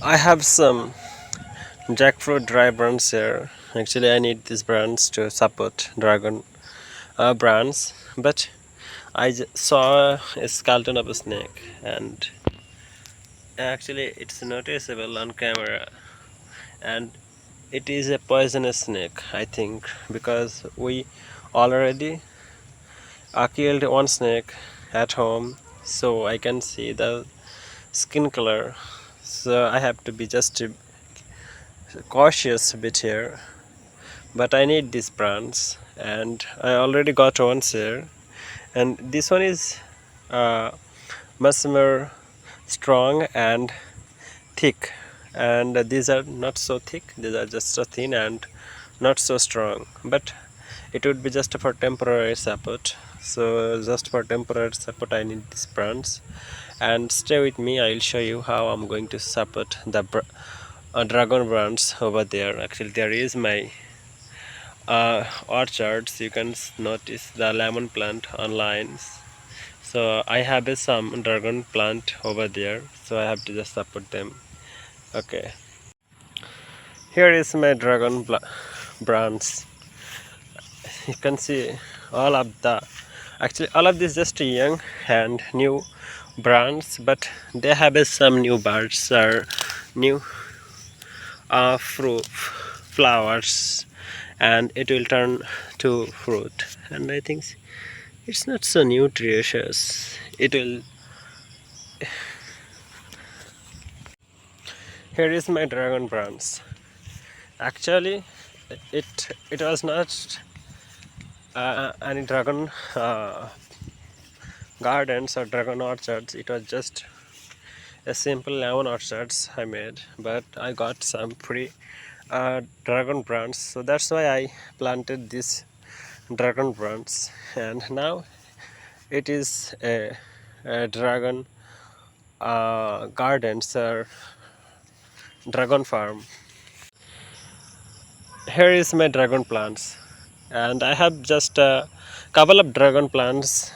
I have some jackfruit dry brands here. Actually, I need these brands to support dragon brands, but saw a skeleton of a snake, and actually, it's noticeable on camera, and it is a poisonous snake, I think, because we already killed one snake at home, so I can see the skin color. So I have to be just cautious a bit here, but I need these brands, and I already got one here, and this one is uh, much more strong and thick, and these are not so thick, these are just so thin and not so strong, but it would be just for temporary support. So just for temporary support I need these brands, and stay with me, I'll show you how I'm going to support the dragon brands over there. Actually, there is my orchards. You can notice the lemon plant on lines. So I have some dragon plant over there, so I have to just support them. Okay, here is my brands. You can see all of the actually all of this just young and new brands, but they have some new birds or new fruit flowers, and it will turn to fruit, and I think it's not so nutritious. It will. Here is my dragon brands. Actually, it was not any dragon gardens or dragon orchards. It was just a simple lemon orchards I made, but I got some free dragon brands, so that's why I planted this dragon brands, and now it is a dragon gardens or dragon farm. Here is my dragon plants, and I have just a couple of dragon plants,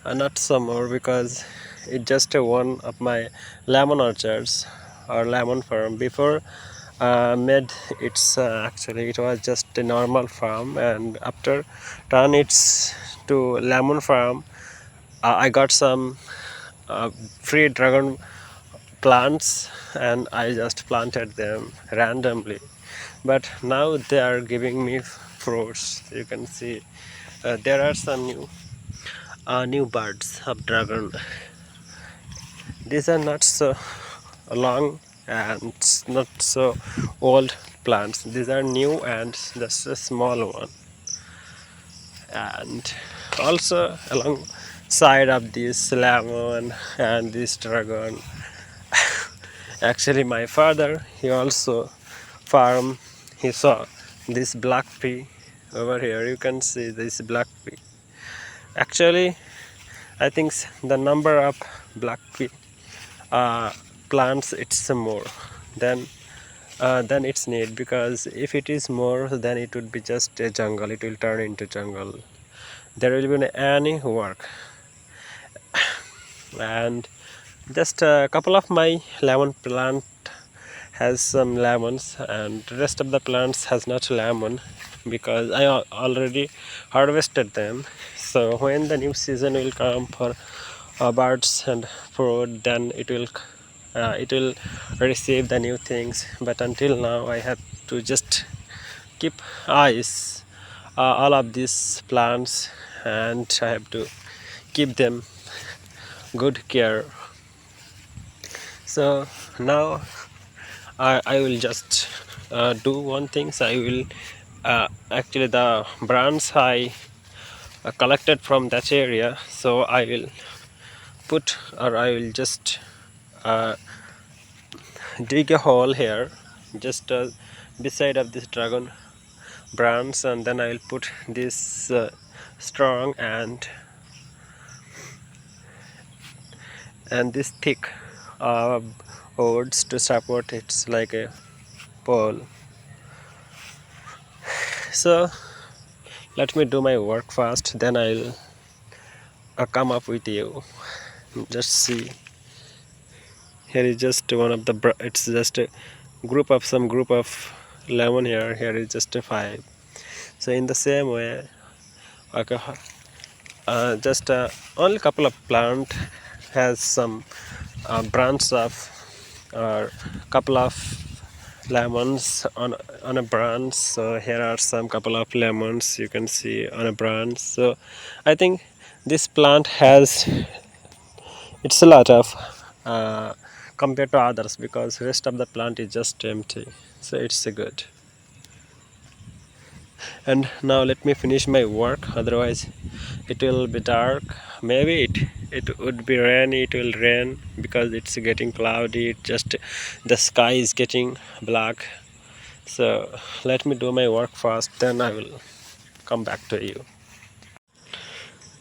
not some more, because it's just one of my lemon orchards or lemon farm. Before made it's actually it was just a normal farm, and after turn it's to lemon farm, I got some free dragon plants, and I just planted them randomly, but now they are giving me fruits. You can see there are some new birds of dragon. These are not so long and not so old plants. These are new and just a small one. And also alongside of this lemon and this dragon, actually my father, he also farm. He saw this black pea over here. You can see this black pea. Actually, I think the number of black pea uh, plants it's more than its need, because if it is more, then it would be just a jungle. It will turn into jungle. There will be any work, and just a couple of my lemon plant has some lemons, and the rest of the plants has not lemon, because I already harvested them. So when the new season will come for birds and fruit, then it will receive the new things. But until now I have to just keep eyes all of these plants, and I have to keep them good care. So now I will just do one thing. So I will actually the brands I collected from that area, so I will put, or I will just uh, dig a hole here, just beside of this dragon brands, and then I will put this strong and this thick uh, boards to support it's like a pole. So let me do my work fast, then I'll come up with you. Just see Here is just one of the it's just a group of lemon here. Here is just a five. So in the same way, okay, just only couple of plant has some branch of or couple of lemons on a branch. So here are some couple of lemons you can see on a branch. So I think this plant has it's a lot of compared to others because rest of the plant is just empty, so it's a good. And now let me finish my work, otherwise it will be dark. Maybe it would be rainy, it will rain because it's getting cloudy. It just the sky is getting black. So let me do my work first, then I will come back to you.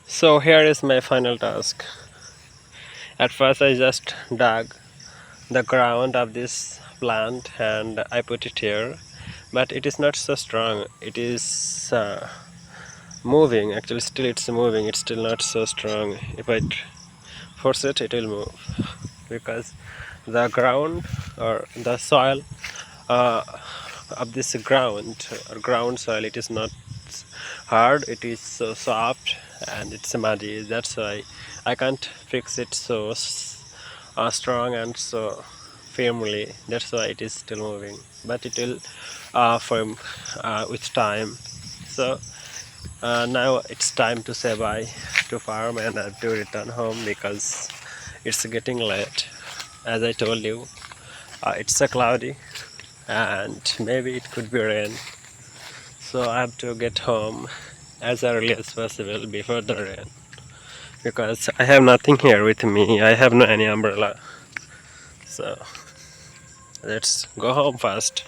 So here is my final task. At first I just dug the ground of this plant and I put it here, but it is not so strong. It is moving, actually still it's moving. It's still not so strong. If I force it, it will move because the ground or the soil uh, of this ground or ground soil, it is not hard, it is so soft and it's muddy. That's why I can't fix it so strong and so firmly. That's why it is still moving, but it will firm with time. So now it's time to say bye to farm and I have to return home because it's getting late. As I told you, it's a cloudy and maybe it could be rain. So I have to get home as early as possible before the rain because I have nothing here with me. I have no any umbrella. So let's go home first.